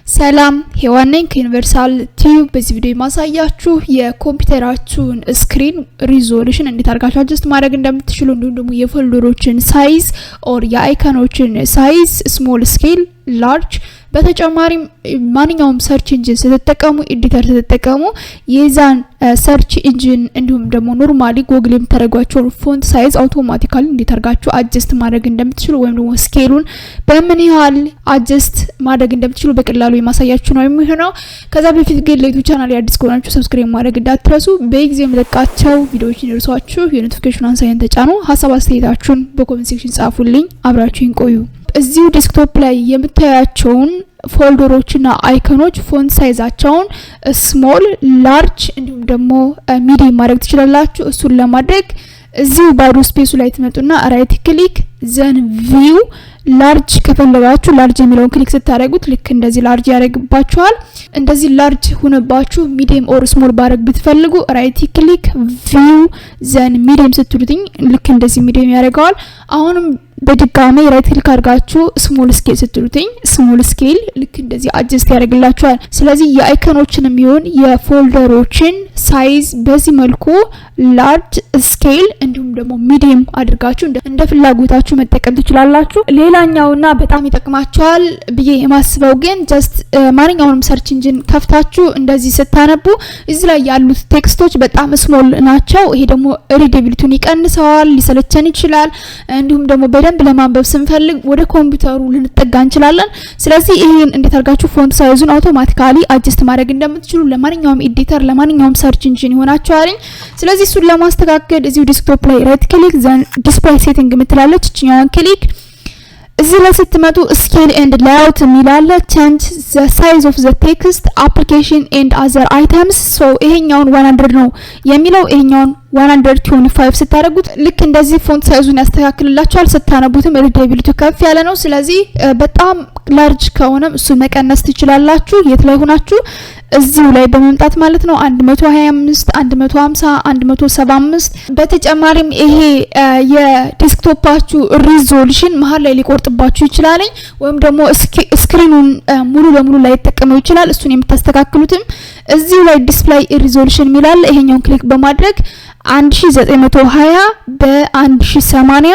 ሰላም ሄዋን ነኝ ከዩኒቨርሳል ቲዩብ። በዚህ ቪዲዮ ማሳያችሁ የኮምፒውተራችሁን ስክሪን ሪዞሉሽን እንዴት አድርጋችሁ አድጀስት ማድረግ እንደምትችሉ እንዲሁም ደግሞ የፎልደሮችን ሳይዝ ኦር የአይኮኖችን ሳይዝ ስሞል ስኬል ላርጅ በተጨማሪም ማንኛውም ሰርች ኢንጂን ስትጠቀሙ ኤዲተር ስትጠቀሙ የዛን ሰርች ኢንጂን እንዲሁም ደግሞ ኖርማሊ ጉግል የምታደርጓቸው ፎንት ሳይዝ አውቶማቲካሊ እንዴት አድርጋችሁ አድጀስት ማድረግ እንደምትችሉ ወይም ደግሞ ስኬሉን በምን ያህል አድጀስት ማድረግ እንደምትችሉ በቀላሉ የማሳያችሁ ነው የሚሆነው። ከዛ በፊት ግን ለዩቲዩብ ቻናል አዲስ ከሆናችሁ ሰብስክራይብ ማድረግ እንዳትረሱ። በጊዜው የምለቃቸው ቪዲዮዎች ይደርሷችሁ የኖቲፊኬሽን አንሳይን ተጫኑ። ሀሳብ አስተያየታችሁን በኮሜንት ሴክሽን ጻፉልኝ። አብራችሁን ቆዩ። እዚሁ ዴስክቶፕ ላይ የምታያቸውን ፎልደሮችና አይኮኖች ፎንት ሳይዛቸውን ስሞል ላርጅ እንዲሁም ደግሞ ሚዲየም ማድረግ ትችላላችሁ። እሱን ለማድረግ እዚሁ ባዶ ስፔሱ ላይ ትመጡና ራይት ክሊክ ዘን ቪው ላርጅ ከፈለጋችሁ ላርጅ የሚለውን ክሊክ ስታደርጉት ልክ እንደዚህ ላርጅ ያደርግባችኋል። እንደዚህ ላርጅ ሆነባችሁ ሚዲየም ኦር ስሞል ባረግ ብትፈልጉ ራይት ክሊክ ቪው ዘን ሚዲየም ስትሉትኝ ልክ እንደዚህ ሚዲየም ያደርገዋል። አሁንም በድጋሚ ራይት ክሊክ አድርጋችሁ ስሞል ስኬል ስትሉትኝ ስሞል ስኬል ልክ እንደዚህ አድጀስት ያደርግላችኋል። ስለዚህ የአይኮኖችንም ይሁን የፎልደሮችን ሳይዝ በዚህ መልኩ ላርጅ ስኬል እንዲሁም ደግሞ ሚዲየም አድርጋችሁ እንደ ፍላጎታችሁ መጠቀም ትችላላችሁ። ሌላኛውና በጣም ይጠቅማችኋል ብዬ የማስበው ግን ጀስት ማንኛውንም ሰርች ኢንጂን ከፍታችሁ እንደዚህ ስታነቡ እዚህ ላይ ያሉት ቴክስቶች በጣም ስሞል ናቸው። ይሄ ደግሞ ሪደቢሊቲውን ይቀንሰዋል፣ ሊሰለቸን ይችላል። እንዲሁም ደግሞ በደንብ ለማንበብ ስንፈልግ ወደ ኮምፒውተሩ ልንጠጋ እንችላለን። ስለዚህ ይሄን እንዴት አድርጋችሁ ፎንት ሳይዙን አውቶማቲካሊ አድጀስት ማድረግ እንደምትችሉ ለማንኛውም ኤዲተር ለማንኛውም ሰርች ኢንጂን ይሆናችኋል። ስለዚህ እሱን ለማስተካከል እዚሁ ዲስክቶፕ ላይ ራይት ክሊክ ዘን ዲስፕሌይ ሴቲንግ የምትላለች እኛን ክሊክ እዚህ ላይ ስትመጡ ስኬል ኤንድ ሌአውት የሚላለ ቼንጅ ዘ ሳይዝ ኦፍ ዘ ቴክስት አፕሊኬሽን ኤንድ አዘር አይተምስ ሶ ይሄኛውን 100 ነው የሚለው ይሄኛውን 125 ስታደርጉት ልክ እንደዚህ ፎንት ሳይዙን ያስተካክልላችኋል። ስታነቡትም ሪደቢሊቲ ከፍ ያለ ነው። ስለዚህ በጣም ላርጅ ከሆነም እሱ መቀነስ ትችላላችሁ። የት ላይ ሆናችሁ እዚሁ ላይ በመምጣት ማለት ነው 125 150 175 በተጨማሪም ይሄ የዴስክቶፓችሁ ሪዞሉሽን መሀል ላይ ሊቆርጥባችሁ ይችላል ወይም ደግሞ ስክሪኑን ሙሉ ለሙሉ ላይ ተጠቅመው ይችላል። እሱን የምታስተካክሉትም እዚሁ ላይ ዲስፕሌይ ሪዞሉሽን ሚላል ይሄኛውን ክሊክ በማድረግ 1920 በ1080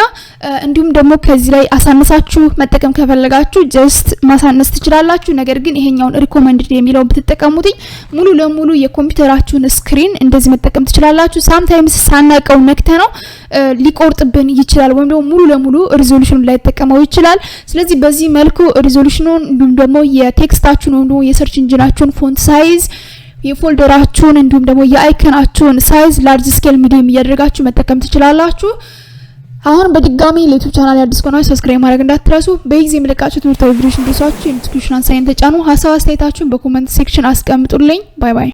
እንዲሁም ደግሞ ከዚህ ላይ አሳነሳችሁ መጠቀም ከፈለጋችሁ ጀስት ማሳነስ ትችላላችሁ። ነገር ግን ይሄኛውን ሪኮመንድድ የሚለው ብትጠቀሙት ሙሉ ለሙሉ የኮምፒውተራችሁን ስክሪን እንደዚህ መጠቀም ትችላላችሁ። ሳምታይምስ ሳናቀው ነክተ ነው ሊቆርጥብን ይችላል ወይም ደግሞ ሙሉ ለሙሉ ሪዞሉሽኑን ላይ ተጠቀመው ይችላል። ስለዚህ በዚህ መልኩ ሪዞሉሽኑን እንዲሁም ደግሞ የቴክስታችሁን ወይም ደግሞ የሰርች ኢንጂናችሁን ፎንት ሳይዝ የፎልደራችሁን እንዲሁም ደግሞ የአይኮናችሁን ሳይዝ ላርጅ ስኬል ሚዲየም እያደረጋችሁ መጠቀም ትችላላችሁ። አሁን በድጋሚ ለዩቲዩብ ቻናል አዲስ ከሆናችሁ ሰብስክራይብ ማድረግ እንዳትረሱ። በጊዜ የምለቃችሁ ትምህርታዊ ቪዲዮዎች እንዲደርሷችሁ የኖቲፊኬሽን አንሳይን ተጫኑ። ሀሳብ አስተያየታችሁን በኮሜንት ሴክሽን አስቀምጡልኝ። ባይ ባይ።